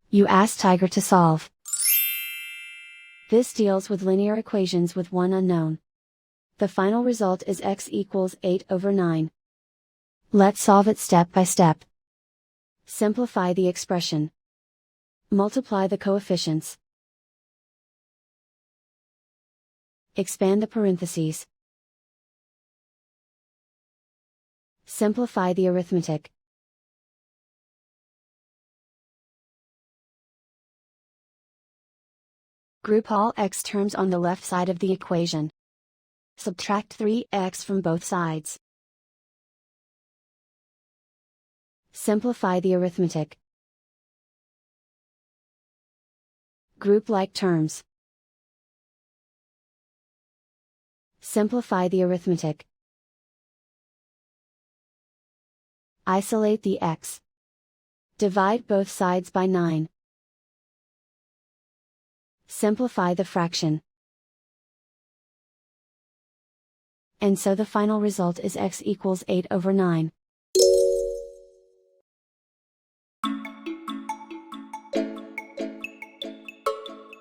You ask Tiger to solve. This deals with linear equations with one unknown. The final result is x equals 8/9. Let's solve it step by step. Simplify the expression. Multiply the coefficients. Expand the parentheses. Simplify the arithmetic. Group all x terms on the left side of the equation. Subtract 3x from both sides. Simplify the arithmetic. Group like terms. Simplify the arithmetic. Isolate the x. Divide both sides by 9. Simplify the fraction. And so the final result is x equals 8/9.